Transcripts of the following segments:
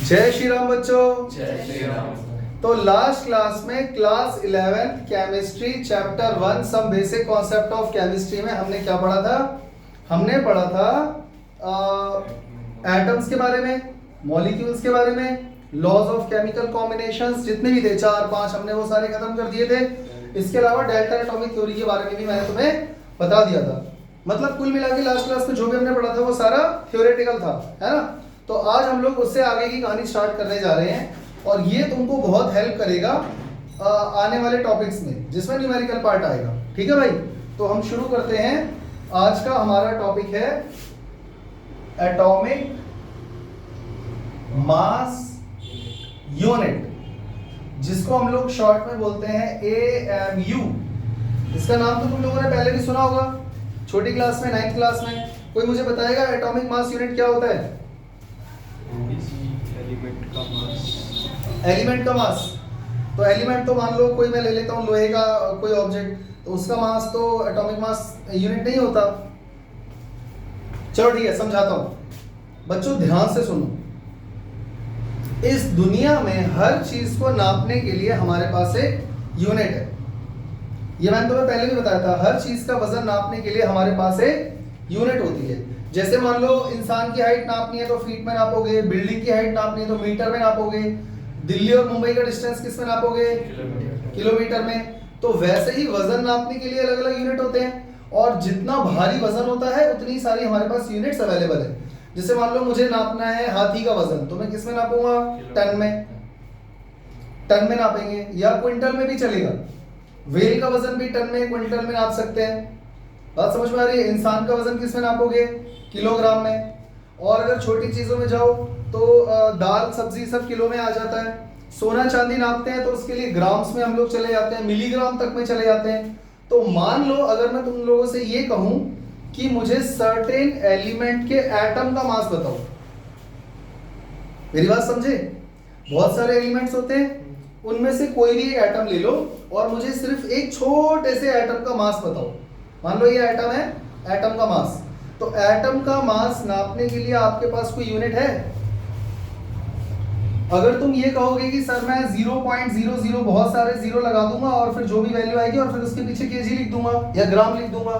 जय श्री राम बच्चों। जय श्री राम। तो लास्ट क्लास में class 11 chemistry chapter 1 some basic concept of chemistry में हमने क्या पढ़ा था? हमने पढ़ा था एटम्स के बारे में, मॉलिक्यूल्स के बारे में, लॉज ऑफ केमिकल कॉम्बिनेशंस जितने भी थे 4-5 हमने वो सारे खत्म कर दिए थे। इसके अलावा डेल्टा एटॉमिक थ्योरी के बारे में भी मैंने तुम्हें बता दिया था। मतलब कुल मिला के लास्ट क्लास में जो भी हमने पढ़ा था वो सारा थ्योरेटिकल था, है ना। तो आज हम लोग उससे आगे की कहानी स्टार्ट करने जा रहे हैं और ये तुमको बहुत हेल्प करेगा आने वाले टॉपिक्स में जिसमें न्यूमेरिकल पार्ट आएगा। ठीक है भाई, तो हम शुरू करते हैं। आज का हमारा टॉपिक है एटॉमिक मास यूनिट, जिसको हम लोग शॉर्ट में बोलते हैं AMU। इसका नाम तो तुम लोगों ने पहले भी सुना होगा छोटी क्लास में, 9th क्लास में। कोई मुझे बताएगा एटॉमिक मास यूनिट क्या होता है? एलिमेंट का मास। तो एलिमेंट तो मान लो कोई मैं ले लेता हूँ लोहे का कोई ऑब्जेक्ट, तो उसका मास तो एटॉमिक मास यूनिट नहीं होता। चलो ठीक है, समझाता हूँ। बच्चों ध्यान से सुनो। इस दुनिया में हर चीज को नापने के लिए हमारे पास एक यूनिट है। ये मैंने तुम्हें पहले भी बताया था, हर चीज का वजन नापने के लिए हमारे पास एक यूनिट होती है। जैसे मान लो इंसान की हाइट नापनी है तो फीट में नापोगे, बिल्डिंग की हाइट नापनी है तो मीटर में नापोगे, दिल्ली और मुंबई का डिस्टेंस किस में नापोगे? किलोमीटर में। तो वैसे ही वजन नापने के लिए अलग अलग यूनिट होते हैं और जितना भारी वजन होता है उतनी सारी हमारे पास यूनिट्स अवेलेबल है। जैसे मान लो मुझे नापना है हाथी का वजन, तो मैं किस में नापूंगा? टन में। टन में नापेंगे, या क्विंटल में भी चलेगा। व्हेल का वजन भी टन में, क्विंटल में नाप सकते हैं। बात समझ में आ रही है? इंसान का वजन किस में नापोगे? किलोग्राम में। और अगर छोटी चीजों में जाओ तो दाल सब्जी सब किलो में आ जाता है। सोना चांदी नापते हैं तो उसके लिए ग्राम्स में हम लोग चले जाते हैं, मिलीग्राम तक में चले जाते हैं। तो मान लो अगर मैं तुम लोगों से ये कहूं कि मुझे सर्टेन एलिमेंट के एटम का मास बताओ, मेरी बात समझे? बहुत सारे एलिमेंट्स होते हैं, उनमें से कोई भी एक एटम ले लो और मुझे सिर्फ एक छोटे से एटम का मास बताओ। मान लो ये एटम है, एटम का मास। तो एटम का मास नापने के लिए आपके पास कोई यूनिट है? अगर तुम ये कहोगे कि सर मैं 0.00 बहुत सारे जीरो लगा दूंगा और फिर जो भी वैल्यू आएगी और फिर उसके पीछे केजी लिख दूंगा या ग्राम लिख दूंगा,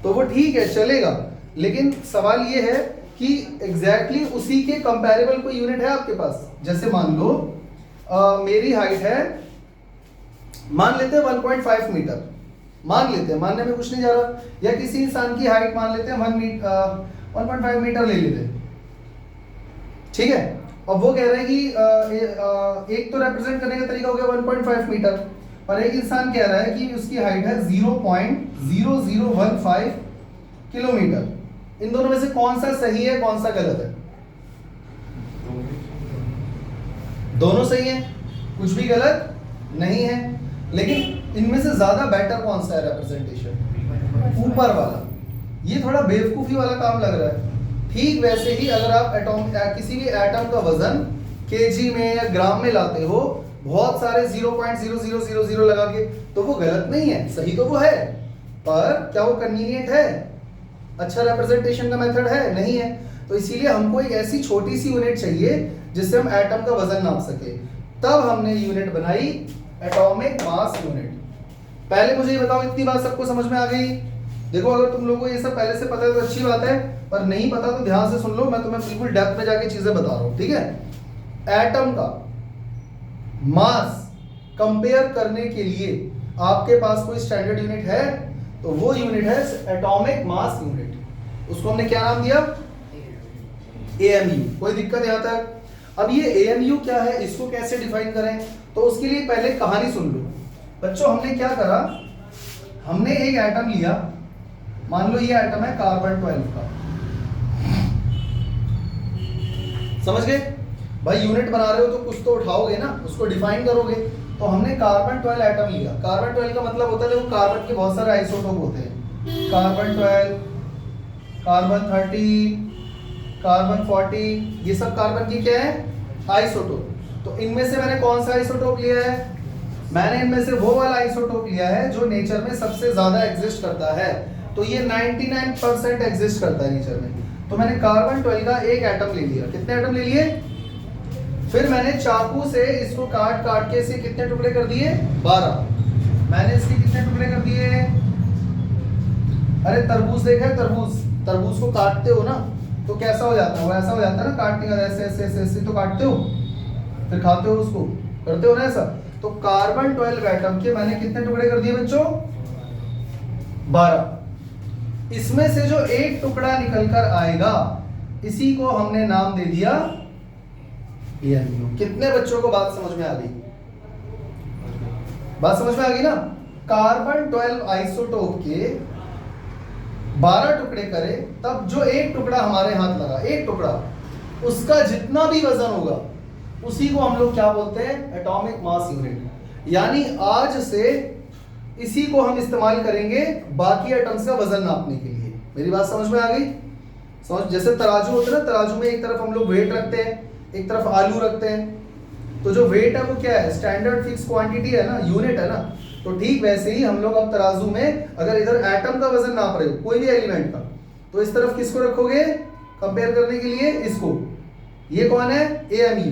तो वो ठीक है, चलेगा। लेकिन सवाल ये है कि एग्जैक्टली उसी के कंपैरेबल कोई यूनिट है आपके पास? जैसे मान लो मेरी हाइट है, मान लेते हैं 1.5 मीटर, मान लेते हैं, मानने में कुछ नहीं जा रहा। या किसी इंसान की हाइट मान लेते हैं 1.5 मीटर ले लेते हैं, ठीक है। और वो कह रहे हैं कि एक तो रिप्रेजेंट करने का तरीका हो गया 1.5 मीटर, और एक इंसान कह रहा है कि उसकी हाइट है 0.0015 किलोमीटर। इन दोनों में से कौन सा सही है, कौन सा गलत है? दोनों सही है, कुछ भी गलत नहीं है। लेकिन इनमें से ज्यादा बेटर कौन सा है रिप्रेजेंटेशन? ऊपर वाला। ये थोड़ा बेवकूफी वाला काम लग रहा है। ठीक वैसे ही अगर आप किसी भी एटम का वजन केजी में या ग्राम में लाते हो, बहुत सारे 0.0000 लगा के, तो वो गलत नहीं है, सही तो वो है। पर क्या वो कन्वीनियंट है? अच्छा रिप्रेजेंटेशन का मेथड है? नहीं है। तो इसीलिए हमको एक ऐसी छोटी सी यूनिट चाहिए जिससे हम एटम का वजन नाप सके। तब हमने यूनिट बनाई एटॉमिक मास यूनिट। पहले मुझे ये बताओ, इतनी बात सबको समझ में आ गई? देखो अगर तुम लोगों को ये सब पहले से पता है तो अच्छी बात है, पर नहीं पता तो ध्यान से सुन लो, मैं तुम्हें बिल्कुल डेप्थ में जाके चीजें बता रहा हूं, ठीक है। एटम का मास कंपेयर करने के लिए आपके पास कोई स्टैंडर्ड यूनिट है? तो वो यूनिट है एटॉमिक मास यूनिट। उसको हमने क्या नाम दिया? AMU। कोई दिक्कत यहां तक? अब ये AMU क्या है, इसको कैसे डिफाइन करें? तो उसके लिए पहले कहानी सुन लो। बच्चों हमने क्या करा, हमने एक एटम लिया, मान लो ये एटम है कार्बन 12 का, समझ गए भाई? यूनिट बना रहे हो तो कुछ तो उठाओगे ना, उसको डिफाइन करोगे। तो हमने कार्बन 12 एटम लिया। कार्बन 12 का मतलब होता है, देखो कार्बन के बहुत सारे आइसोटोप होते हैं, कार्बन 12, कार्बन 13, कार्बन 40, ये सब कार्बन की क्या है? आइसोटोप। तो इनमें से मैंने कौन सा आइसोटोप लिया है? मैंने इनमें से वो वाला आइसोटोप लिया है जो नेचर में सबसे ज्यादा एग्जिस्ट करता है। तो ये 99% एग्जिस्ट करता है नेचर में। तो मैंने कार्बन 12 का एक एटम ले लिया। कितने एटम ले लिए? फिर मैंने चाकू से इसको काट काट के इसे कितने टुकड़े कर दिए? 12। मैंने इसके कितने टुकड़े कर दिए? अरे तरबूज देखा है? तरबूज, तरबूज को काटते हो ना तो कैसा हो जाता है? वो ऐसा हो जाता है ना, काटने का ऐसे ऐसे ऐसे ऐसे तो काटते हो, फिर खाते हो उसको, करते हो ना ऐसा। तो कार्बन 12 एटम के मैंने कितने टुकड़े कर दिए बच्चों? 12। इसमें से जो एक टुकड़ा निकलकर आएगा इसी को हमने नाम दे दिया AMU। कितने बच्चों को बात समझ में आ गई? बात समझ में आ गई ना? कार्बन 12 आइसोटोप के 12 टुकड़े करे तब जो एक टुकड़ा हमारे हाथ लगा, एक टुकड़ा, उसका जितना भी वजन होगा उसी को हम लोग क्या बोलते हैं? Atomic mass unit. यानी आज से इसी को हम इस्तेमाल करेंगे बाकी एटम्स का वजन नापने के लिए। मेरी बात समझ में आ गई? समझ, जैसे तराजू होता है ना, तराजू में एक तरफ हम लोग वेट रखते हैं, एक तरफ आलू रखते हैं, तो जो वेट है वो क्या है? स्टैंडर्ड फिक्स क्वांटिटी है ना, यूनिट है ना। तो ठीक वैसे ही हम लोग अब तराजू में अगर इधर एटम का वजन नाप रहे हो कोई भी एलिमेंट का, तो इस तरफ किसको रखोगे कंपेयर करने के लिए? इसको। ये कौन है? AMU।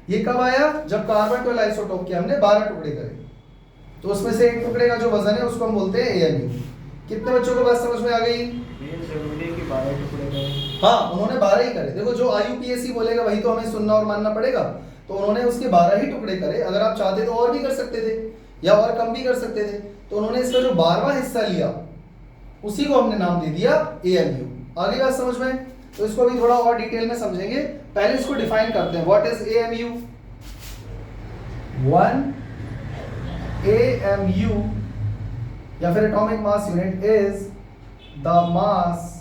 ये कब आया? जब कार्बन 12 आइसोटोप के हमने 12 टुकड़े करे, तो उसमें से एक टुकड़े का जो वजन है उसको हम बोलते हैं AMU। कितने बच्चों को बात समझ में आ गई? हाँ, उन्होंने 12 ही करे। देखो जो IUPAC बोलेगा वही तो हमें सुनना और मानना पड़ेगा। तो उन्होंने उसके 12 ही टुकड़े करे। अगर आप चाहते तो और भी कर सकते थे या और कम भी कर सकते थे। तो उन्होंने इसका जो 12वां हिस्सा लिया उसी को हमने नाम दे दिया AMU। आगे बात समझ में? तो इसको अभी थोड़ा और डिटेल में समझेंगे। पहले इसको डिफाइन करते हैं। What is AMU? 1 AMU या फिर atomic mass unit is the mass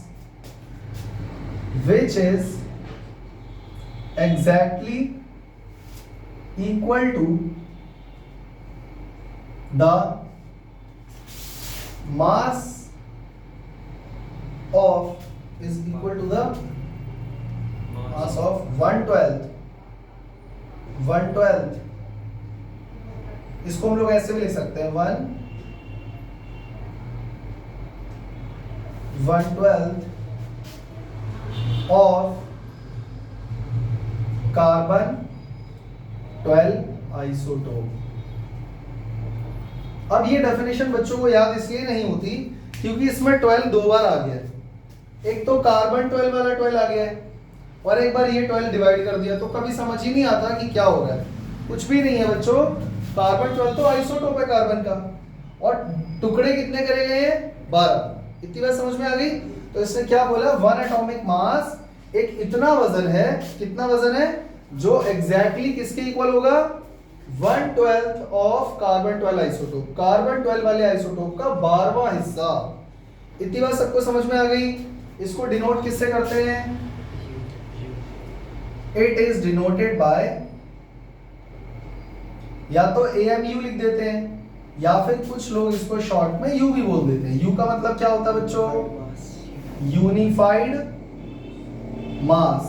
which is exactly equal to the mass of is equal to the mass of 1/12 इसको हम लोग ऐसे भी लिख सकते हैं 1/12 ऑफ कार्बन 12 आइसोटोप। अब ये डेफिनेशन बच्चों को याद इसलिए नहीं होती क्योंकि इसमें 12 दो बार आ गया है। एक तो कार्बन 12 वाला 12 आ गया है और एक बार ये 12 डिवाइड कर दिया, तो कभी समझ ही नहीं आता कि क्या हो रहा है। कुछ भी नहीं है बच्चों, कार्बन 12 तो आइसोटोप है कार्बन का, और टुकड़े कितने करे गए हैं? 12। इतनी बात समझ में आ गई? तो इसने क्या बोला? 1 एटॉमिक मास एक इतना वजन है, कितना वजन है? जो एग्जैक्टली किसके इक्वल होगा? 1/12 ऑफ कार्बन 12 आइसोटोप। कार्बन 12 वाले आइसोटोप का 12वां हिस्सा। इतनी बात सबको समझ में आ गई? इसको डिनोट किससे करते हैं? इट इज डिनोटेड बाय, या तो AMU लिख देते हैं या फिर कुछ लोग इसको शॉर्ट में U भी बोल देते हैं। U का मतलब क्या होता है बच्चों? यूनिफाइड मास।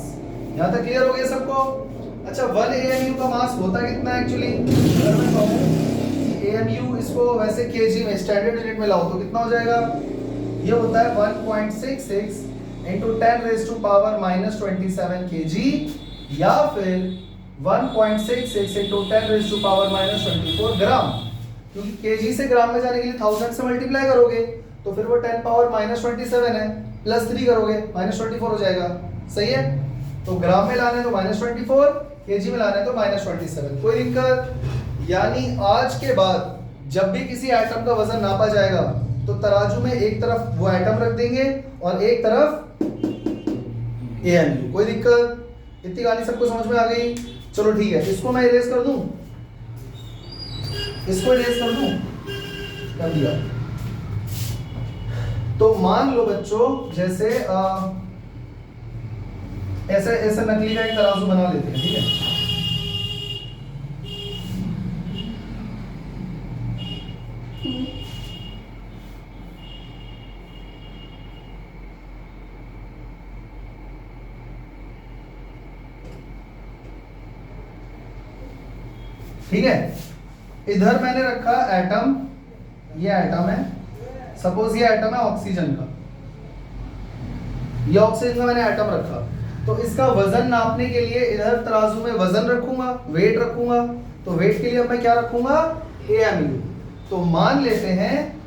यहां तक क्लियर हो गया सबको? अच्छा, 1 AMU का मास होता कितना है एक्चुअली? अगर मैं कहूं AMU इसको वैसे kg में स्टैंडर्ड यूनिट में लाओ तो कितना हो जाएगा? ये होता है 1.66 into 10⁻⁻27 kg या फिर 1.66 into 10⁻⁻24 ग्राम। क्योंकि kg से ग्राम में जाने के लिए 1000 से मल्टीप्लाई करोगे तो फिर वो 10⁻⁻27 है, +3 करोगे -24 हो जाएगा। सही है? तो ग्राम में लाना है तो -24, kg में लाना है तो -27। कोई दिक्कत? यानी आज के बाद जब भी किसी एटम का वजन नापा जाएगा तो तराजू में एक तरफ वो एटम रख देंगे और एक तरफ AMU। कोई दिक्कत? इतनी गाली सबको समझ में आ गई? चलो ठीक है, इसको मैं इरेज कर दूं, इसको इरेज कर दूं, कर दिया। तो मान लो बच्चों जैसे ऐसे ऐसे नकली का एक तराजू बना लेते हैं, ठीक है? ठीक है, इधर मैंने रखा एटम, ये एटम है, सपोज ये एटम है ऑक्सीजन का, ये ऑक्सीजन का मैंने एटम रखा। तो इसका वजन नापने के लिए इधर तराजू में वजन रखूंगा, वेट रखूंगा, तो वेट के लिए मैं क्या रखूंगा, AMU। तो मान लेते हैं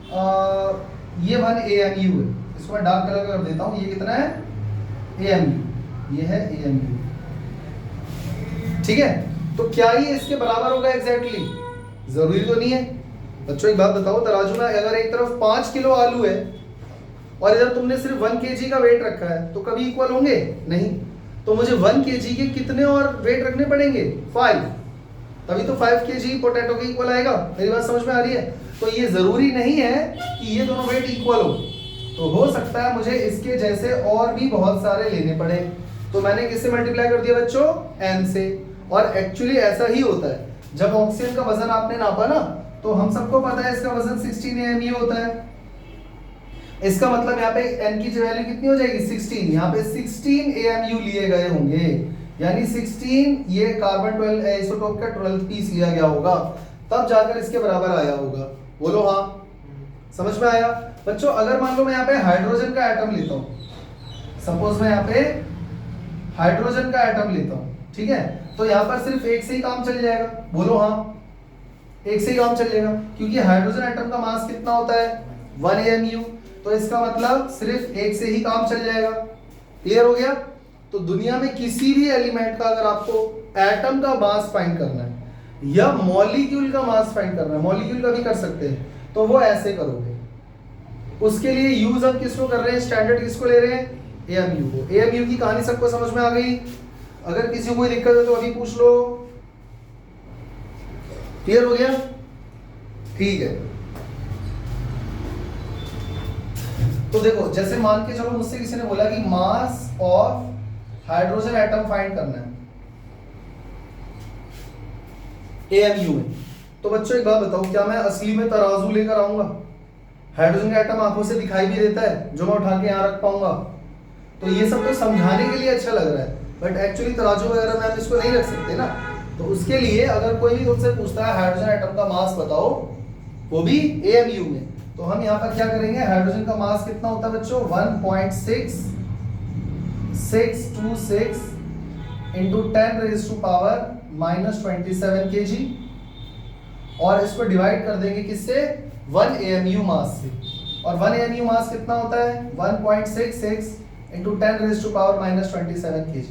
ये 1 AMU है, इसको मैं डार्क कलर कर देता हूं, ये कितना है AMU, ये है AMU, ठीक है। तो क्या ये इसके बराबर होगा एग्जैक्टली? जरूरी तो नहीं है बच्चों। एक बात बताओ, तराजू में अगर एक तरफ 5 किलो आलू है और इधर तुमने सिर्फ 1 kg का वेट रखा है, तो कभी इक्वल होंगे नहीं। तो मुझे 1 kg के कितने और वेट रखने पड़ेंगे, 5, तभी तो 5 kg पोटैटो के इक्वल आएगा। मेरी बात समझ में आ रही है? तो ये जरूरी नहीं है कि ये दोनों वेट इक्वल हो, तो हो सकता है मुझे इसके जैसे और भी बहुत सारे लेने पड़े। तो मैंने किससे मल्टीप्लाई कर दिया बच्चों, n से। और एक्चुअली ऐसा ही होता है, जब ऑक्सीजन का वजन आपने नापा ना, तो हम सबको पता है इसका वजन 16 AMU होता है। इसका मतलब यहाँ पे n की वैल्यू कितनी हो जाएगी, 16। यहाँ पे 16 AMU लिए गए होंगे, यानी 16 ये कार्बन 12 आइसोटोप का 12th पीस लिया गया होगा, तब जाकर इसके बराबर आया होगा। बोलो हाँ, समझ में आया बच्चों? अगर मान लो मैं यहाँ पे हाइड्रोजन का एटम लेता हूँ, सपोज मैं यहाँ पे हाइड्रोजन का एटम लेता हूँ, ठीक है, तो यहाँ पर सिर्फ एक से ही काम चल जाएगा। बोलो हाँ, एक से ही काम चलेगा, क्योंकि हाइड्रोजन एटम का मास कितना होता है, 1 AMU। तो इसका मतलब सिर्फ एक से ही काम चल जाएगा। क्लियर हो गया? तो दुनिया में किसी भी एलिमेंट का अगर आपको एटम का मास फाइंड करना है या मॉलिक्यूल का मास फाइंड करना है, मॉलिक्यूल का भी कर सकते हैं, तो वो ऐसे करोगे। उसके लिए यूज हम किसको कर रहे हैं, स्टैंडर्ड किसको ले रहे हैं, AMU को। AMU की कहानी सबको समझ में आ गई? अगर किसी को कोई दिक्कत है तो अभी पूछ लो। क्लियर हो गया? ठीक है। तो देखो, जैसे मान के चलो मुझसे किसी ने बोला कि mass of hydrogen atom find करना है AMU में, तो बच्चों एक बात बताओ, क्या मैं असली में तराजू लेकर आऊंगा? हाइड्रोजन का एटम आंखों से दिखाई भी देता है, जो मैं उठा के यहाँ रख पाऊंगा। तो ये सब तो समझाने के लिए अच्छा लग रहा है, बट एक्चुअली तराजू वगैरह में हम इसको नहीं रख सकते ना। तो उसके लिए अगर कोई भी तुमसे पूछता है हाइड्रोजन एटम का मास बताओ, वो भी AMU में, तो हम यहाँ पर क्या करेंगे, हाइड्रोजन का मास कितना होता है बच्चों, 1.6626 इंटू 10⁻⁻27 kg, और इसको डिवाइड कर देंगे किससे, 1 AMU मास से। और 1 AMU मास कितना होता है, 1.66 इंटू 10⁻⁻27 kg।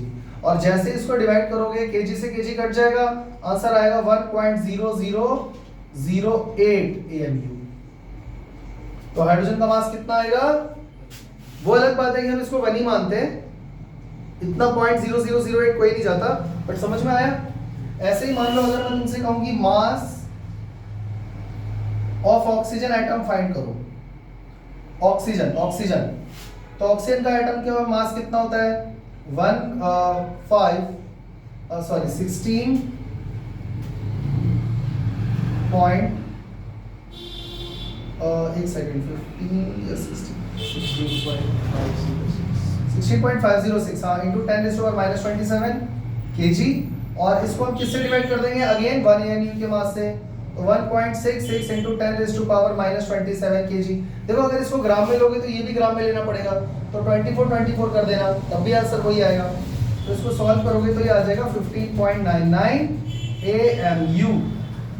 और जैसे इसको डिवाइड करोगे, kg से kg कट जाएगा, आंसर आएगा 1.0008 AMU। तो हाइड्रोजन का मास कितना आएगा? वो अलग बात है कि हम इसको 1 ही मानते हैं, इतना 0.0008 कोई नहीं जाता, बट समझ में आया? ऐसे ही मान लो अगर मैं तुमसे कहूं कि mass of oxygen atom find करो, ऑक्सीजन तो ऑक्सीजन का एटम के मास कितना होता है, 16 पॉइंट एक सेकंड 15 या 16.506 हाँ इंटू 10⁻⁻27 kg। और इसको हम किससे डिवाइड कर देंगे, अगेन 1 AMU के मास से, तो 1.66 इंटू 10⁻⁻27 kg। देखो अगर इसको ग्राम में लोगे तो ये भी ग्राम में लेना पड़ेगा, तो 24 कर देना, तब भी आंसर वही आएगा। तो इसको सॉल्व करोगे तो ये आ जाएगा 15.99 AMU।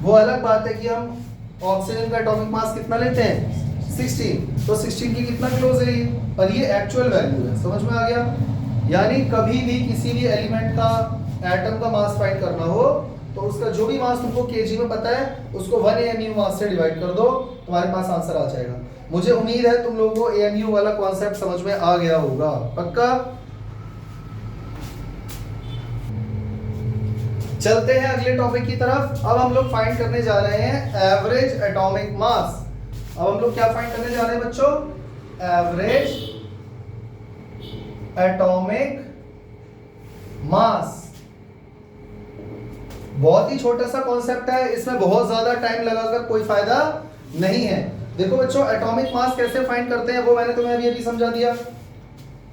वो अलग बात है कि हम ऑक्सीजन का एटॉमिक मास कितना लेते हैं, 16, तो 16 की कितना क्लोज है ये, पर ये एक्चुअल वैल्यू है। समझ में आ गया? यानी कभी भी किसी भी एलिमेंट का एटम का मास फाइंड करना हो, तो उसका जो भी मास तुमको kg में पता है, उसको 1 AMU मास से डिवाइड कर दो, तुम्हारे पास आंसर आ जाएगा। मुझे उम्मीद है तुम लोगों को AMU वाला कॉन्सेप्ट समझ में आ गया होगा, पक्का? चलते हैं अगले टॉपिक की तरफ। अब हम लोग फाइंड करने जा रहे हैं एवरेज एटॉमिक मास। अब हम लोग क्या फाइंड करने जा रहे हैं बच्चों, एवरेज एटॉमिक मास। बहुत ही छोटा सा कॉन्सेप्ट है, इसमें बहुत ज्यादा टाइम लगाकर कोई फायदा नहीं है। देखो बच्चों, एटॉमिक मास कैसे फाइंड करते हैं वो मैंने तुम्हें अभी समझा दिया,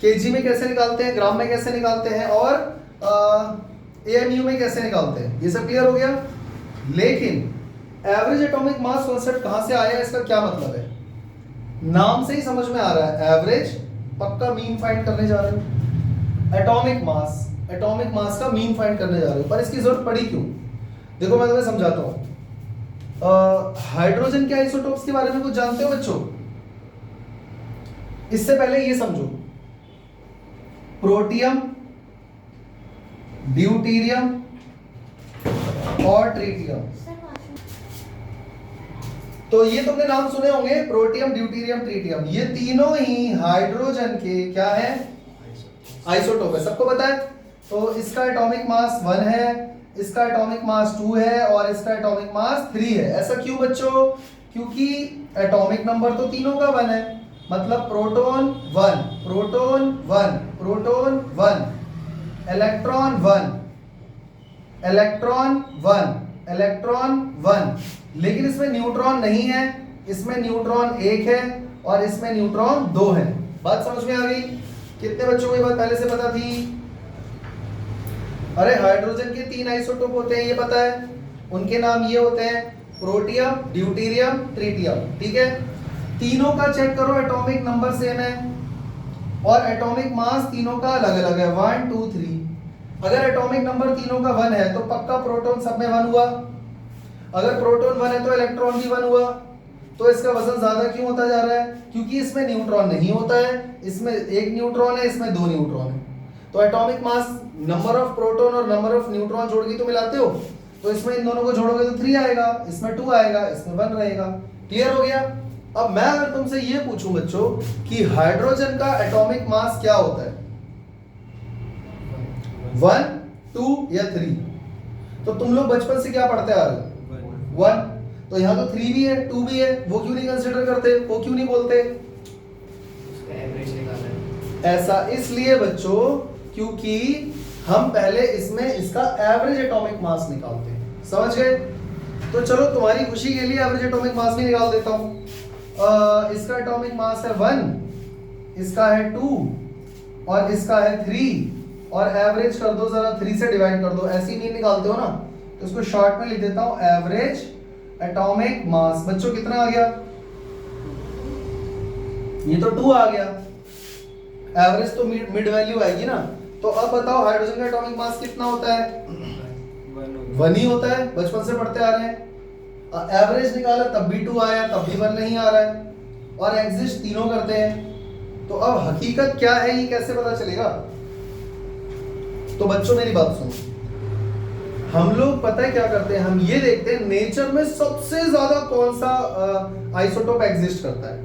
kg में कैसे निकालते हैं, ग्राम में कैसे निकालते हैं, और AMU में कैसे निकालते हैं, ये सब क्लियर हो गया। लेकिन एवरेज एटॉमिक मास कॉन्सेप्ट कहां से आया, इसका क्या मतलब है? नाम से ही समझ में आ रहा है, एवरेज, पक्का मीन फाइंड करने जा रहे हो। एटॉमिक मास का मीन फाइंड करने जा रहे हो, पर इसकी जरूरत पड़ी क्यों? देखो मैं तुम्हें समझाता हूं। हाइड्रोजन के आइसोटोप्स के बारे में कुछ जानते हो बच्चों? इससे पहले ये समझो, प्रोटियम, ड्यूटीरियम और ट्रीटियम। तो ये तुमने नाम सुने होंगे, प्रोटियम, ड्यूटीरियम, ट्रीटियम। ये तीनों ही हाइड्रोजन के क्या है? आइसोटोप है, सबको पता है। तो इसका एटॉमिक मास 1 है, इसका एटॉमिक मास 2 है और इसका एटॉमिक मास 3 है। ऐसा क्यों बच्चों? क्योंकि एटॉमिक नंबर तो तीनों का 1 है, मतलब proton 1, proton 1, proton 1, electron 1, electron 1, electron 1। लेकिन इसमें न्यूट्रॉन नहीं है, इसमें न्यूट्रॉन 1 है और इसमें न्यूट्रॉन 2 है। बात समझ में आ गई? कितने बच्चों को ये बात पहले से पता थी? अरे हाइड्रोजन के 3 आइसोटोप होते हैं, ये पता है। उनके नाम ये होते हैं, प्रोटियम, ड्यूटीरियम, ट्रीटियम। ठीक है, तीनों का चेक करो, एटॉमिक नंबर सेम है और एटॉमिक मास तीनों का अलग अलग है, 1 2 3। अगर एटॉमिक नंबर तीनों का 1 है तो पक्का प्रोटॉन सब में 1 हुआ। अगर प्रोटॉन 1 है तो इलेक्ट्रॉन भी 1 हुआ। तो इसका वजन ज्यादा क्यों होता जा रहा है? क्योंकि इसमें न्यूट्रॉन नहीं होता है, इसमें एक न्यूट्रॉन है, इसमें 2 न्यूट्रॉन है। तो atomic mass number of proton और नंबर ऑफ न्यूट्रॉन जोड़ के तो मिलाते हो, तो इसमें इन दोनों को जोड़ोगे तो 3 आएगा, इसमें 2 आएगा, इसमें 1 रहेगा। क्लियर हो गया? अब मैं अगर तुमसे ये पूछूं बच्चों कि हाइड्रोजन का एटॉमिक मास क्या होता है, 1 2 या 3? तो तुम लोग बचपन से क्या पढ़ते आ रहे हो? 1। तो यहाँ तो 3 भी है, 2 भी है, वो क्यों नहीं कंसिडर करते, वो क्यों नहीं बोलते? एवरेज निकालना है। ऐसा इसलिए बच्चों क्योंकि हम पहले इसमें इसका एवरेज एटॉमिक मास निकालते हैं। समझ गए? तो चलो तुम्हारी खुशी के लिए एवरेज एटॉमिक मास भी निकाल देता हूं। इसका एटॉमिक मास है 1, इसका है 2 और इसका है 3 और एवरेज कर दो जरा, 3 से डिवाइड कर दो। ऐसे ही नहीं निकालते हो ना, तो इसको शॉर्ट में लिख देता हूं, एवरेज एटॉमिक मास। बच्चों कितना आ गया? ये तो 2 आ गया। एवरेज तो मिड वैल्यू आएगी ना। तो अब बताओ हाइड्रोजन का एटॉमिक मास कितना होता है? 1 ही होता है, बचपन से पढ़ते आ रहे हैं। एवरेज निकाला तब भी 2 आया, तब भी 1 नहीं आ रहा है, और एग्जिस्ट तीनों करते हैं। तो अब हकीकत क्या है ये कैसे पता चलेगा? तो बच्चों मेरी बात सुनो, हम लोग पता है क्या करते हैं, हम ये देखते हैं नेचर में सबसे ज्यादा कौन सा आइसोटोप एग्जिस्ट करता है।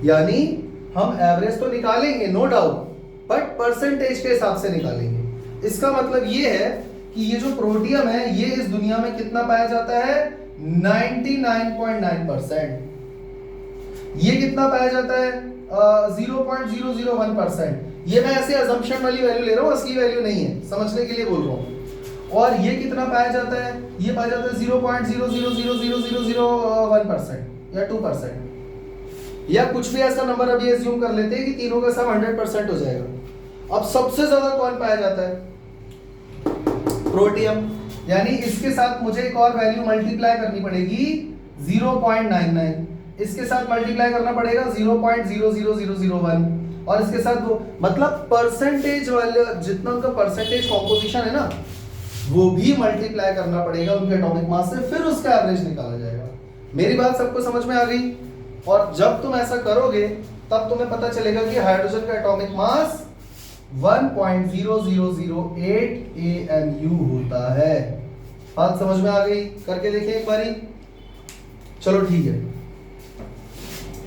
यानी हम एवरेज तो निकालेंगे नो डाउट, बट परसेंटेज के हिसाब से निकालेंगे। इसका मतलब ये है कि ये जो प्रोटियम है ये इस दुनिया में कितना पाया जाता है? 99.9%। ये कितना पाया जाता है? 0.001%। ये मैं ऐसे अजम्पशन वाली वैल्यू ले रहा हूँ, असली वैल्यू नहीं है, समझने के लिए बोल रहा हूँ। और ये कितना पाया जाता है? ये पाया जाता है 0.0000001% या 2%, या कुछ भी ऐसा नंबर अभी एज्यूम कर लेते हैं कि तीनों का सम 100% हो जाएगा। अब सबसे ज्यादा कौन पाया जाता है? प्रोटियम। यानी इसके साथ मुझे एक और वैल्यू मल्टीप्लाई करनी पड़ेगी 0.99, इसके साथ मल्टीप्लाई करना पड़ेगा 0.00001, और इसके साथ वो, मतलब परसेंटेज वाले जितना उनका परसेंटेज कॉम्पोजिशन है ना, वो भी मल्टीप्लाई करना पड़ेगा उनके एटॉमिक मास से, फिर उसका एवरेज निकाला जाएगा। मेरी बात सबको समझ में आ गई? और जब तुम ऐसा करोगे तब तुम्हें पता चलेगा कि हाइड्रोजन का एटॉमिक मास 1.0008 ANU होता है। बात समझ में आ गई? करके देखिए एक बारी। चलो ठीक है,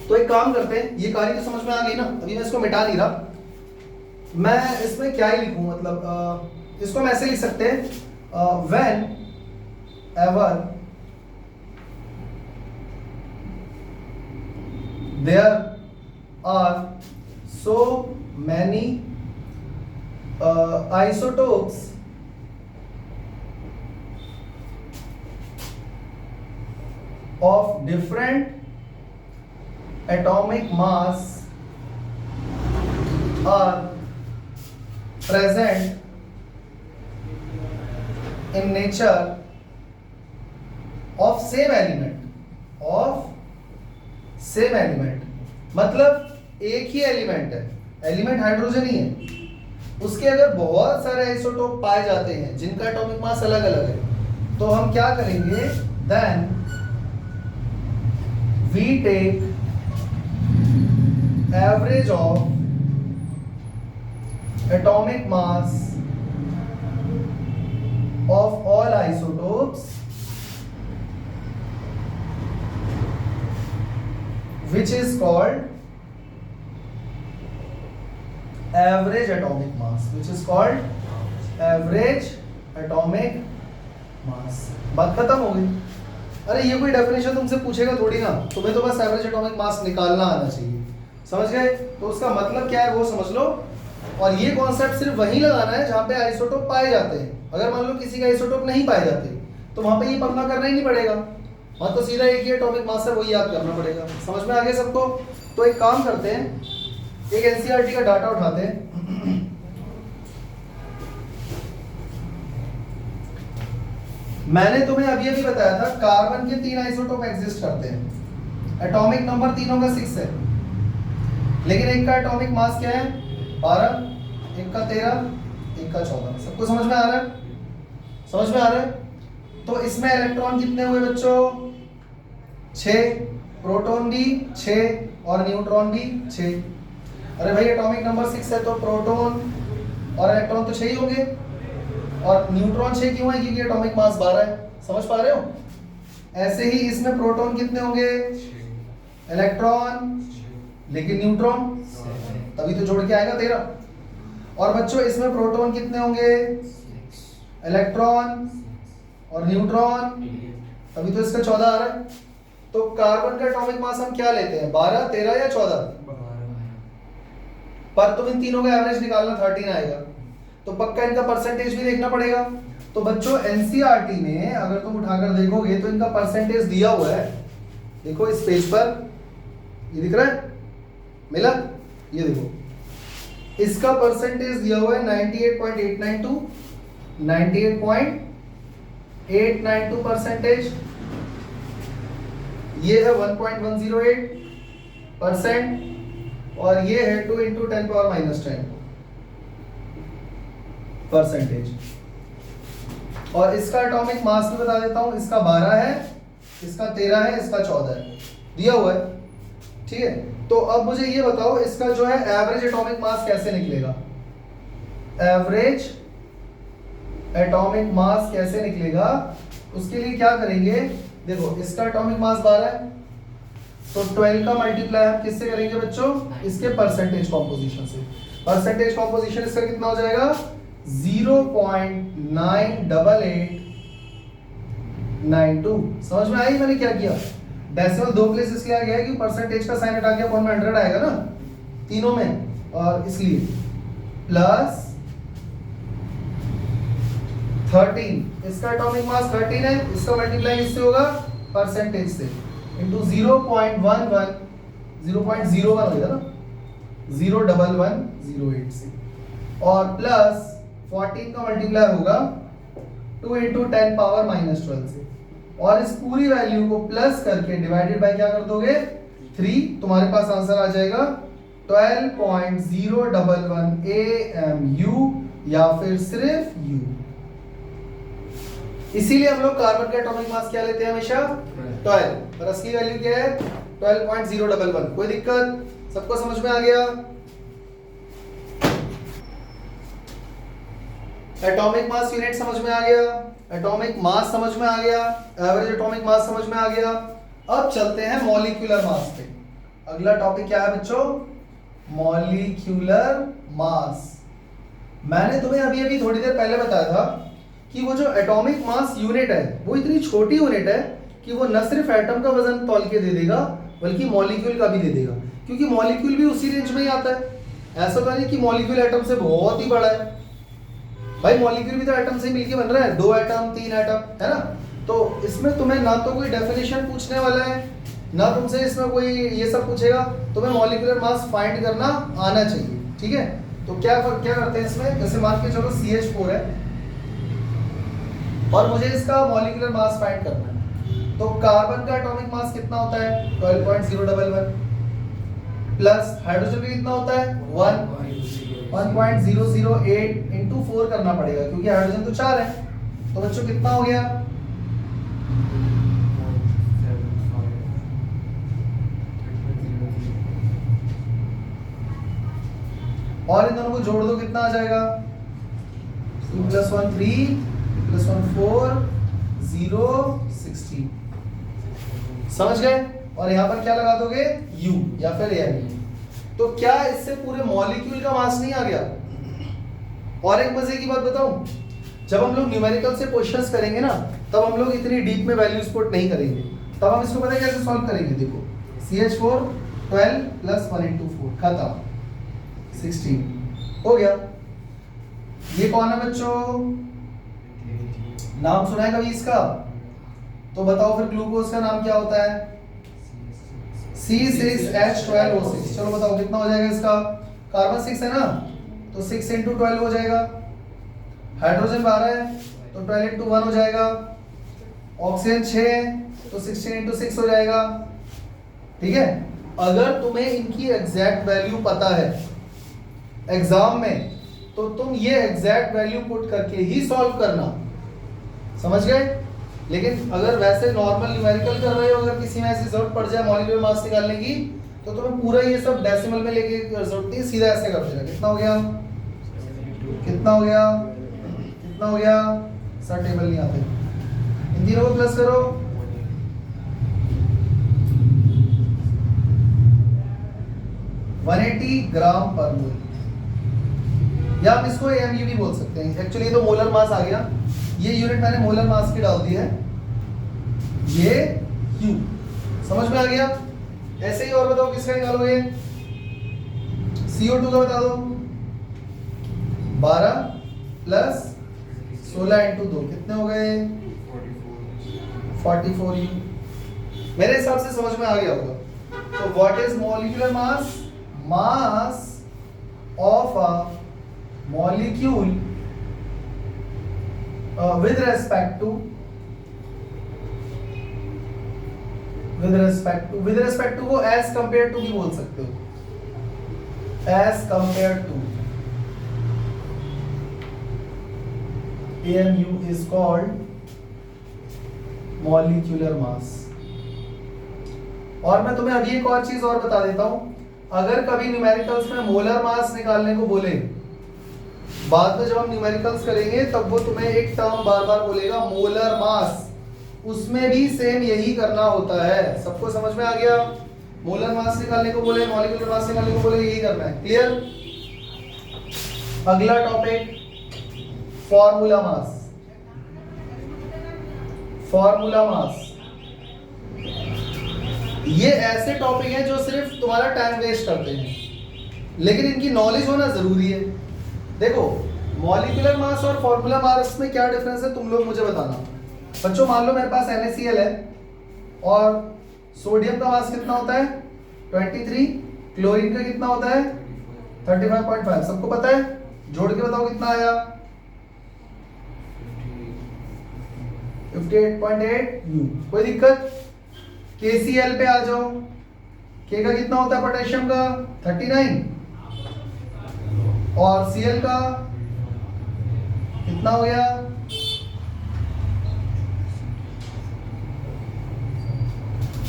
तो एक काम करते हैं, ये कार्य तो समझ में आ गई ना, अभी मैं इसको मिटा नहीं रहा। मैं इसमें क्या ही लिखूं, मतलब इसको हम ऐसे लिख सकते हैं, when ever there are so many isotopes of different atomic mass are present in nature of same element, मतलब एक ही एलिमेंट है, एलिमेंट हाइड्रोजन ही है, उसके अगर बहुत सारे आइसोटोप पाए जाते हैं जिनका एटॉमिक मास अलग अलग है, तो हम क्या करेंगे, then we take average of atomic mass of all isotopes which is called average atomic mass, which is called average atomic mass। बात खत्म हो गई। अरे ये कोई डेफिनेशन तुमसे पूछेगा थोड़ी ना, तुम्हें तो बस एवरेज एटॉमिक मास निकालना आना चाहिए, समझ गए? तो उसका मतलब क्या है वो समझ लो। और ये कॉन्सेप्ट सिर्फ वहीं लगाना है जहाँ पे आइसोटोप पाए जाते हैं। अगर मान लो किसी का आइसोटोप नहीं पाए जाते तो वहां पे ये पढ़ना करना ही नहीं पड़ेगा, वहां तो सीधा एक ही एटॉमिक मास है वही याद करना पड़ेगा। समझ में आ गया सबको? तो एक काम करते हैं, एक एनसीईआरटी का डाटा उठाते हैं। मैंने तुम्हें अभी अभी बताया था कार्बन के 3 आइसोटोप एग्जिस्ट करते हैं, एटॉमिक नंबर तीनों का 6 है, लेकिन एक का एटॉमिक मास क्या है 12, एक का 13, एक का 14। सबको समझ में आ रहा है? समझ में आ रहा है? तो इसमें इलेक्ट्रॉन कितने हुए बच्चों? 6, प्रोटॉन भी 6 और न्यूट्रॉन भी 6। अरे भाई एटॉमिक नंबर 6 है तो प्रोटॉन और इलेक्ट्रॉन तो 6 ही होंगे, और न्यूट्रॉन 6 क्यों है? क्योंकि एटॉमिक मास 12 है। समझ पा रहे हो? ऐसे ही इसमें प्रोटॉन कितने होंगे? इलेक्ट्रॉन, लेकिन न्यूट्रॉन, तभी तो जोड़ के आएगा 13। और बच्चों इसमें प्रोटॉन कितने होंगे? इलेक्ट्रॉन और न्यूट्रॉन, तभी तो इसका 14 आ रहा है। तो कार्बन का एटॉमिक मास हम क्या लेते हैं, 12, 13 या 14? पर तुम इन तीनों का एवरेज निकालना, 13 आएगा। तो पक्का इनका परसेंटेज भी देखना पड़ेगा। तो बच्चों एनसीईआरटी में अगर तुम उठाकर देखोगे तो इनका परसेंटेज दिया हुआ है, देखो इस पेज पर, ये दिख रहा है, मिला? ये देखो इसका परसेंटेज दिया हुआ है 98.892, 98.892 परसेंटेज। ये है 1.108% और ये है 2 × 10⁻⁻10 परसेंटेज। और इसका एटॉमिक मास भी बता देता हूं, इसका 12 है, इसका 13 है, इसका 14 है, दिया हुआ है। ठीक है, तो अब मुझे ये बताओ इसका जो है एवरेज एटॉमिक मास कैसे निकलेगा? एवरेज एटॉमिक मास कैसे निकलेगा? उसके लिए क्या करेंगे, देखो इसका एटॉमिक मास 12 है, तो 12 का मल्टीप्लाई हम किससे करेंगे बच्चों? इसके परसेंटेज कॉम्पोजिशन से। परसेंटेज कॉम्पोजिशन इसका कितना हो जाएगा? 0.98892। समझ में आई मैंने क्या किया? डेसिमल 2 प्लेस इसलिए आ गया है कि परसेंटेज का साइन हटा के अपॉन में 100 आएगा ना तीनों में, और इसलिए प्लस 13, इसका एटॉमिक मास 13 है, इसका मल्टीप्लाई इससे होगा परसेंटेज से, इनटू 0.11 0.01 हो जाएगा ना, 0.1108 से, और प्लस 14 का मल्टीप्लाई होगा 2 × 10⁻⁻12 से, और इस पूरी वैल्यू को प्लस करके डिवाइडेड बाय क्या कर दोगे? 3। तुम्हारे पास आंसर आ जाएगा 12.011 AMU या फिर सिर्फ U। इसीलिए हम लोग कार्बन का एटॉमिक मास क्या लेते हैं हमेशा? 12, और असली वैल्यू क्या है? 12.011। कोई दिक्कत? सबको समझ में आ गया? एटॉमिक मास यूनिट समझ में आ गया, एटॉमिक मास समझ में आ गया, एवरेज एटॉमिक मास समझ में आ गया। अब चलते हैं मॉलिक्यूलर मास पे। अगला टॉपिक क्या है बच्चों? Molecular mass. मैंने तुम्हें अभी अभी थोड़ी देर पहले बताया था कि वो जो एटॉमिक मास यूनिट है वो इतनी छोटी यूनिट है कि वो न सिर्फ एटम का वजन तौल के दे देगा बल्कि मॉलिक्यूल का भी दे देगा, क्योंकि मॉलिक्यूल भी उसी रेंज में ही आता है। ऐसा तो नहीं कि मॉलिक्यूल एटम से बहुत ही बड़ा है, भाई मॉलिक्यूल भी तो एटम से मिलके बन रहा है, 2 एटम 3 एटम, है ना? तो इसमें तुम्हें ना तो कोई डेफिनेशन पूछने वाला है, ना तुमसे इसमें कोई ये सब पूछेगा, तुम्हें मॉलिक्यूलर मास फाइंड करना आना चाहिए। ठीक है, तो क्या करते हैं इसमें, जैसे मान के चलो CH4 है और मुझे इसका मॉलिक्यूलर मास फाइंड करना है, तो कार्बन का एटॉमिक मास कितना होता है? 12.011 प्लस हाइड्रोजन का कितना होता है? 1 1.008 इंटू 4 करना पड़ेगा क्योंकि हाइड्रोजन तो 4 है। तो बच्चों कितना हो गया? और इन दोनों को जोड़ दो, कितना आ जाएगा? 2 + 1 3 + 1 4 0 16। समझ गए? और यहाँ पर क्या लगा दोगे? U या फिर Mu। तो क्या इससे पूरे मॉलिक्यूल का मास नहीं आ गया? और एक मजे की बात बताऊं, जब हम लोग न्यूमेरिकल से क्वेश्चंस करेंगे ना, तब हम लोग इतनी डीप में वैल्यूज पुट नहीं करेंगे। तब हम इसको पता है कैसे सॉल्व करेंगे? देखो CH4 12 + 1 × 4 खत्म, 16 हो गया। ये कौन है बच्चों? नाम सुना है कभी इसका? तो बताओ फिर ग्लूकोज का नाम क्या होता है? C6H12O6। चलो बताओ कितना हो जाएगा इसका? कार्बन 6 है ना, तो 6 × 12 हो जाएगा। हाइड्रोजन 12 है तो 12 × 1 हो जाएगा। ऑक्सीजन 6 है तो 16 × 6 हो जाएगा। ठीक है? अगर तुम्हें इनकी एग्जैक्ट वैल्यू पता है एग्जाम में, तो तुम ये एग्जैक्ट वैल्यू पुट करके ही सॉल्व करना। समझ गए? लेकिन अगर वैसे नॉर्मल न्यूमेरिकल कर रहे हो, अगर किसी में ऐसी जरूरत पड़ जाए मॉलिक्यूलर मास निकालने की, तो तुम्हें पूरा ये सब डेसिमल में लेके जरूरत नहीं, सीधा ऐसे कर देना। कितना हो गया? कितना हो गया? कितना हो गया? सर टेबल नहीं आते, इन तीनों को प्लस करो। 180 ग्राम पर मोल, या आप इसको एमयू भी बोल सकते हैं। एक्चुअली ये तो मोलर मास आ गया, ये यूनिट मैंने मोलर मास की डाल दी है, ये क्यू। समझ में आ गया? ऐसे ही और बताओ किसका निकालोगे? CO2 का बता दो। 12 + 16 × 2 कितने हो गए? 44 U। मेरे हिसाब से समझ में आ गया होगा। तो what is molecular mass? Mass of a molecule with respect to को as compared to भी बोल सकते हो, as compared to AMU is called molecular mass। और मैं तुम्हें अभी एक और चीज और बता देता हूं, अगर कभी न्यूमेरिकल्स में मोलर मास निकालने को बोले, बाद में जब हम न्यूमेरिकल्स करेंगे तब वो तुम्हें एक टर्म बार बार बोलेगा मोलर मास, उसमें भी सेम यही करना होता है। सबको समझ में आ गया? मोलर मास निकालने को बोले, मॉलिक्यूलर मास निकालने को बोले, यही करना है। क्लियर? अगला topic formula mass. Formula mass ये ऐसे टॉपिक हैं जो सिर्फ तुम्हारा टाइम वेस्ट करते हैं, लेकिन इनकी नॉलेज होना जरूरी है। देखो मॉलिक्यूलर मास और फॉर्मूला मास में क्या डिफरेंस है तुम लोग मुझे बताना। बच्चों मान लो मेरे पास NaCl है और सोडियम का मास कितना होता है? 23। क्लोरीन का कितना होता है? 35.5। सबको पता है? जोड़ के बताओ कितना आया? 58.8 U। कोई दिक्कत? KCl पे आ जाओ, K का कितना होता है पोटेशियम का? 39। और Cl का कितना हो गया?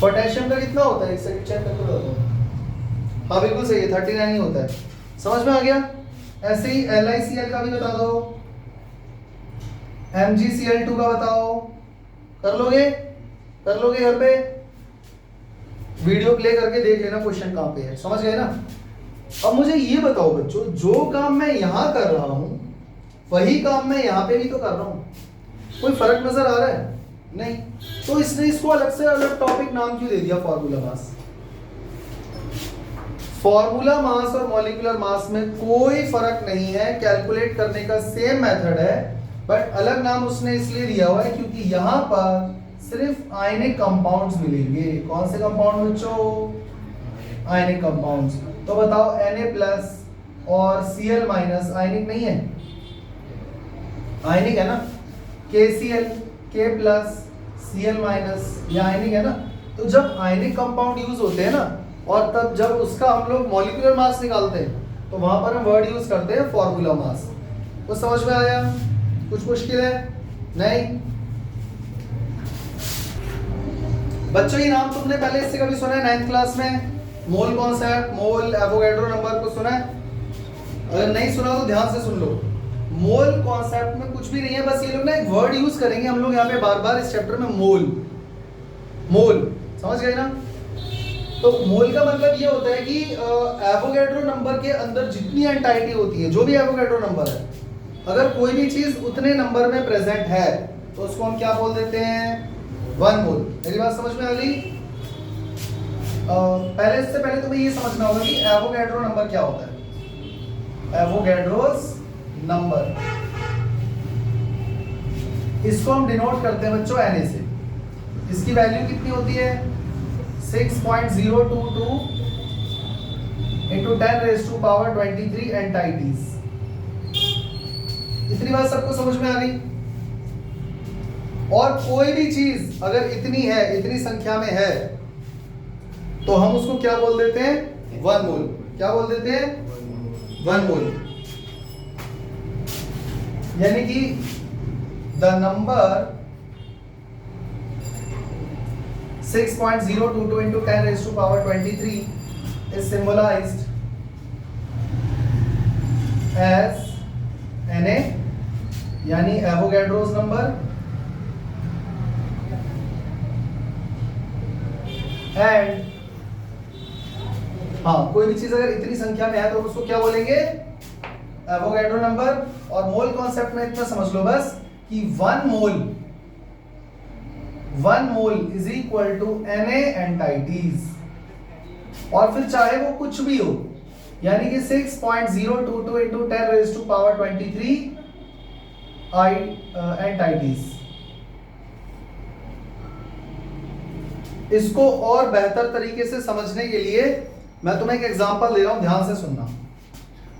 पोटेशियम का कितना होता है? एक सेकंड चेक करके बता दो। हाँ बिल्कुल सही है, 39 ही होता है। समझ में आ गया? ऐसे ही LiCl का भी बता दो, MgCl2 का बताओ। कर लोगे? कर लोगे घर पे? वीडियो प्ले करके देख लेना क्वेश्चन कहाँ पे है। समझ गए ना? अब मुझे ये बताओ बच्चों, जो काम मैं यहाँ कर रहा हूँ वही काम मैं यहाँ पे भी तो कर रहा हूँ, कोई फर्क नजर आ रहा है? नहीं। तो इसने इसको अलग से अलग टॉपिक नाम क्यों दे दिया फॉर्मूला मास? फॉर्मूला मास और मॉलिक्यूलर मास में कोई फर्क नहीं है, कैलकुलेट करने का सेम मेथड है, बट अलग नाम उसने इसलिए दिया हुआ है क्योंकि यहाँ पर सिर्फ आयनिक कंपाउंड्स मिलेंगे। कौन से कंपाउंड बच्चों? Ionic compounds. तो बताओ Na+ और Cl- आयनिक नहीं है? आयनिक है ना? KCl, K+, Cl- ये आयनिक है ना? तो जब आयनिक कंपाउंड यूज होते हैं ना, और तब जब उसका हम लोग मॉलिक्यूलर मास निकालते हैं, तो वहां पर हम वर्ड यूज करते हैं फॉर्मूला मास। कुछ समझ में आया? कुछ मुश्किल है? नहीं? बच्चों ये नाम तुमने पहले इससे कभी सुना है 9th क्लास में? मोल कॉन्सेप्ट, मोल, एवोगैड्रो नंबर को सुना है? अगर नहीं सुना तो ध्यान से सुन लो। मोल कॉन्सेप्ट में कुछ भी नहीं है, बस ये लोग ना एक वर्ड यूज करेंगे हम लोग यहाँ पे बार बार इस चैप्टर में, मोल। मोल समझ गए ना? तो मोल का मतलब ये होता है कि एवोगैड्रो नंबर के अंदर जितनी एंटाइटी होती है, जो भी एवोगैड्रो नंबर है, अगर कोई भी चीज उतने नंबर में प्रेजेंट है तो उसको हम क्या बोल देते हैं? 1 मोल। मेरी बात समझ में आ गई? इससे पहले तुम्हें ये समझना होगा कि एवोगैड्रो नंबर क्या होता है। एवोगैड्रोस नंबर, इसको हम डिनोट करते हैं बच्चों Na से। इसकी वैल्यू कितनी होती है? 6.022 into 10 raised to power 23 entities. इतनी बात सबको समझ में आ गई? और कोई भी चीज अगर इतनी है, इतनी संख्या में है, तो हम उसको क्या बोल देते हैं? 1 मोल। क्या बोल देते हैं? 1 मोल। यानी कि the number 6.022 into 10 raised to power 23 is symbolized as Na, यानी एवोगैड्रोस नंबर, एंड हाँ, कोई भी चीज अगर इतनी संख्या में है तो उसको क्या बोलेंगे? Avogadro number. और मोल कॉन्सेप्ट में इतना समझ लो बस कि 1 mole is equal to Na entities, और फिर चाहे वो कुछ भी हो, यानी कि 6.022 into 10 raised to power 23 entities. इसको और बेहतर तरीके से समझने के लिए मैं तुम्हें एक एग्जांपल दे रहा हूं, ध्यान से सुनना।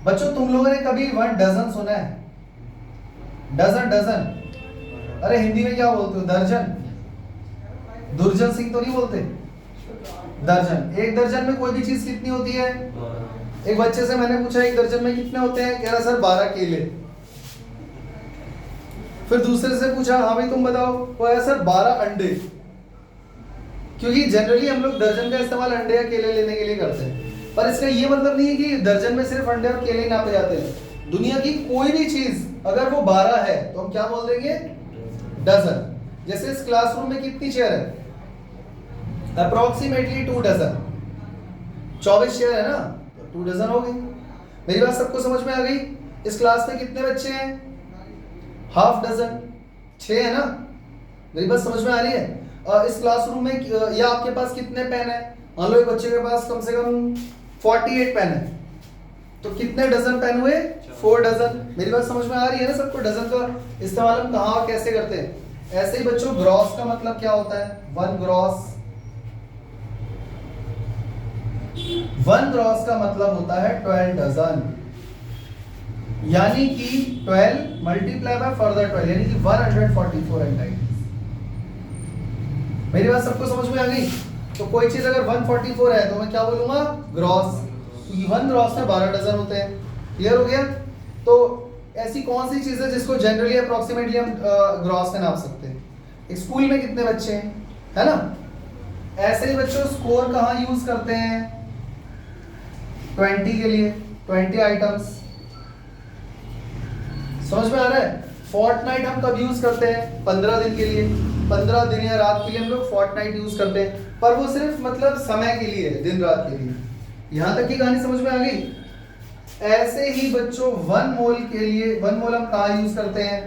बच्चों तुम लोगों ने कभी 1 डजन सुना है? डजन? अरे हिंदी में क्या बोलते हो? दर्जन? दुर्जन सिंह तो नहीं बोलते? दर्जन। एक दर्जन में कोई भी चीज कितनी होती है? एक बच्चे से मैंने पूछा 1 दर्जन में कितने होते हैं? कह रहा सर 12 केले। फिर दूसरे से पूछा, हाँ भाई तुम बताओ, वो है सर 12 अंडे। क्योंकि जनरली हम लोग दर्जन का इस्तेमाल अंडे या केले लेने के लिए करते हैं, पर इसका ये मतलब नहीं है कि दर्जन में सिर्फ अंडे और केले ही नापे जाते हैं। दुनिया की कोई भी चीज अगर वो 12 है तो हम क्या बोल देंगे? डजन। जैसे इस क्लासरूम में कितनी चेयर है? Approximately 2 dozen. 24 चेयर है ना, तो 2 डजन हो गई। मेरी बात सबको समझ में आ गई? इस क्लास में कितने बच्चे हैं? हाफ डजन, 6 है ना? मेरी बात समझ में आ रही है? इस क्लासरूम में या आपके पास कितने पेन है? मान लो एक बच्चे के पास कम से कम 48 पेन है, तो कितने डजन पेन हुए? 4 डजन। मेरी बात समझ में आ रही है ना सबको? डजन का इस्तेमाल हम कहाँ और कैसे करते हैं? ऐसे ही बच्चों ग्रॉस का मतलब क्या होता है? 1 ग्रॉस। 1 ग्रॉस का मतलब होता है 12 डजन, यानी कि 12 मल्टीप्लाई बाय फर्दर 12, यानी कि 144 एंटाइटीज। मेरी बात सबको समझ में आ गई? तो कोई चीज अगर 144 है तो मैं क्या बोलूंगा? ग्रॉस। क्योंकि 1 ग्रॉस में 12 डजन होते हैं। क्लियर हो गया? तो ऐसी कौन सी चीज है जिसको जनरली अप्रोक्सीमेटली हम ग्रॉस में नाप सकते हैं? एक स्कूल में कितने बच्चे हैं, है ना? ऐसे ही बच्चों स्कोर कहाँ यूज करते हैं? 20 के लिए 20 आइटम्स। समझ में आ रहा है? फोर्टनाइट हम कब यूज करते हैं? 15 दिन के लिए। 15 दिन या रात के लिए हम लोग फोर्टनाइट यूज करते हैं, पर वो सिर्फ मतलब समय के लिए, दिन रात के लिए। यहां तक की कहानी समझ में आ गई? ऐसे ही बच्चों 1 मोल के लिए 1 मोल हम कहाँ यूज करते हैं?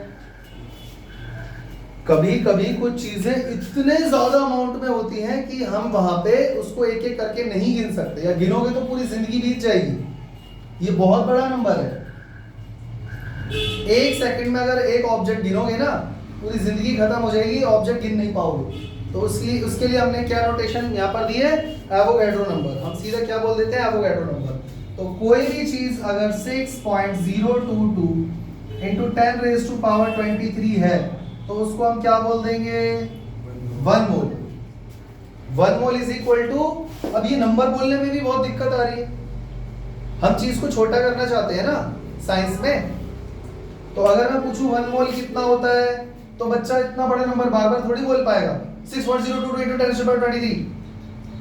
कभी कभी कुछ चीजें इतने ज्यादा अमाउंट में होती हैं कि हम वहां पे उसको एक एक करके नहीं गिन सकते, या गिनोगे तो पूरी जिंदगी बीत जाएगी। ये बहुत बड़ा नंबर है। 1 सेकंड में अगर एक ऑब्जेक्ट गिनोगे ना, पूरी जिंदगी खत्म हो जाएगी, ऑब्जेक्ट गिन नहीं पाओगे। तो उसके लिए हमने क्या नोटेशन यहाँ पर दी है? Avogadro number. हम सीधा क्या बोल देते हैं? Avogadro number. तो कोई भी चीज अगर 6.022 into 10 raised to power 23 है तो उसको हम क्या बोल देंगे? 1 मोल। 1 मोल इज इक्वल टू, अब ये नंबर बोलने में भी बहुत दिक्कत आ रही है। हम चीज को छोटा करना चाहते हैं ना साइंस में। तो अगर मैं पूछूं 1 मोल कितना होता है तो बच्चा इतना बड़ा नंबर बार बार थोड़ी बोल पाएगा। 6.02 into 10⁻23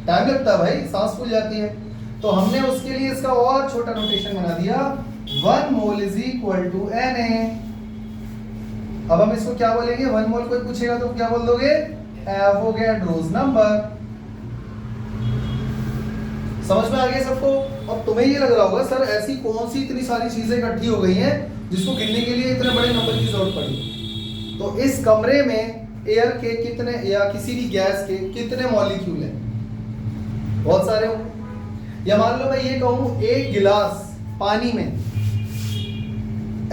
टाइम लगता है भाई, सांस फूल जाती है। तो हमने उसके लिए इसका और छोटा नोटेशन बना दिया, 1 mole is equal to Na। अब हम इसको क्या बोलेंगे, 1 मोल कोई पूछेगा तो क्या बोल दोगे, एवोगैड्रोस नंबर। समझ में आ गया सबको। अब तुम्हें ये लग रहा होगा सर ऐसी कौन सी इतनी सारी चीजें इकट्ठी हो गई हैं जिसको गिनने के लिए इतने बड़े नंबर की जरूरत पड़ी। तो इस कमरे में एयर के कितने या किसी भी गैस के कितने मॉलिक्यूल हैं, बहुत सारे होंगे। या मान लो मैं ये कहूं एक गिलास पानी में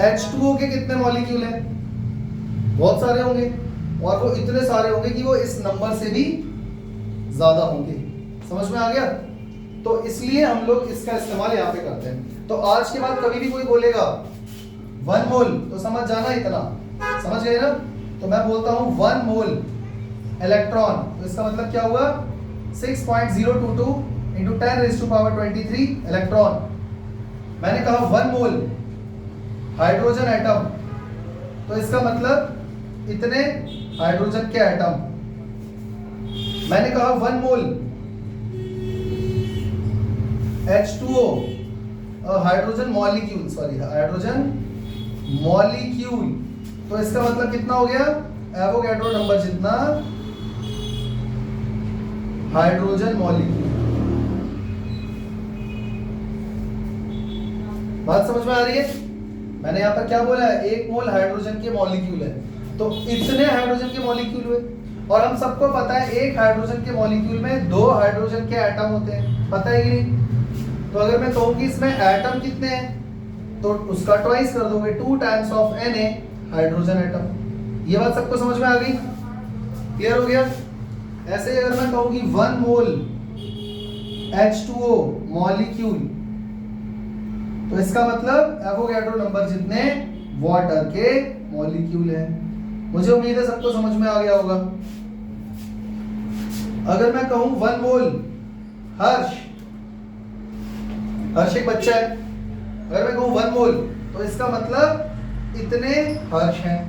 H2O के कितने मॉलिक्यूल हैं, बहुत सारे होंगे। और वो इतने सारे होंगे कि वो इस नंबर से भी ज्यादा होंगे। समझ में आ गया। तो इसलिए हम लोग इसका इस्तेमाल यहाँ पे करते हैं। तो आज के बाद कभी भी कोई बोलेगा 1 मोल तो समझ जाना इतना, समझ गए ना। तो मैं बोलता हूँ 1 मोल इलेक्ट्रॉन, तो इसका मतलब क्या हुआ 6.022 into 10⁻23 इलेक्ट्रॉन। मैंने कहा 1 मोल हाइड्रोजन एटम, तो इसका मतलब इतने हाइड्रोजन के एटम। मैंने कहा 1 मोल H2O hydrogen molecule, sorry hydrogen molecule, तो इसका मतलब कितना हो गया, एवोगैड्रो नंबर जितना हाइड्रोजन मॉलिक्यूल। बात समझ में आ रही है। मैंने यहाँ पर क्या बोला है, 1 मोल हाइड्रोजन के मॉलिक्यूल है, तो इतने हाइड्रोजन के मॉलिक्यूल हुए। और हम सबको पता है एक हाइड्रोजन के मॉलिक्यूल में 2 हाइड्रोजन के एटम होते हैं, पता है कि नहीं। तो अगर मैं कहूँ कि इसमें एटम कितने हैं तो उसका ट्वाइस कर दोगे, 2 times of Na hydrogen atom. ये बात सबको समझ में आ गई, क्लियर हो गया। ऐसे ही अगर मैं कहूँ कि 1 मोल H2O मॉलिक्यूल, तो इसका मतलब एवोगैड्रो नंबर जितने वाटर के मॉलिक्यूल हैं। मुझे उम्मीद है सबको समझ में आ गया होगा। अगर मैं कहूँ 1 मोल हर्ष, हर्ष एक बच्चा है, अगर मैं कहूँ 1 मोल तो इसका मतलब इतने हर्ष हैं।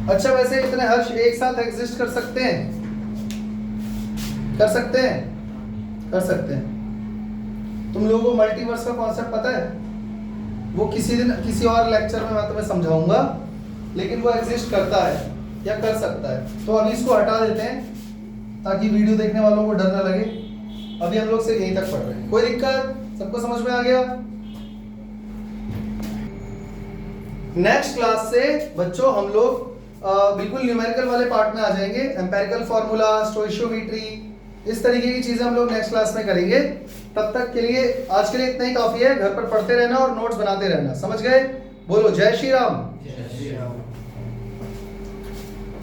अच्छा वैसे इतने हर्ष एक साथ एग्जिस्ट कर सकते हैं, कर सकते हैं, कर सकते हैं। तुम लोगों को मल्टीवर्स का कॉन्सेप्ट पता है, वो किसी दिन किसी और लेक्चर में मैं तुम्हें समझाऊंगा, लेकिन वो एग्जिस्ट करता है या कर सकता है। तो अभी इसको हटा देते हैं ताकि वीडियो देखने वालों को डर ना लगे। अभी हम लोग सिर्फ यहीं तक पढ़ रहे हैं, कोई दिक्कत, सबको समझ में आ गया। नेक्स्ट क्लास से बच्चों हम लोग बिल्कुल न्यूमेरिकल वाले पार्ट में आ जाएंगे। एम्पिरिकल फार्मूला, स्टोइशियोमेट्री, इस तरीके की चीजें हम लोग नेक्स्ट क्लास में करेंगे। तब तक के लिए आज के लिए इतना ही काफी है। घर पर पढ़ते रहना और नोट्स बनाते रहना, समझ गए। बोलो जय श्री राम। जय श्री राम।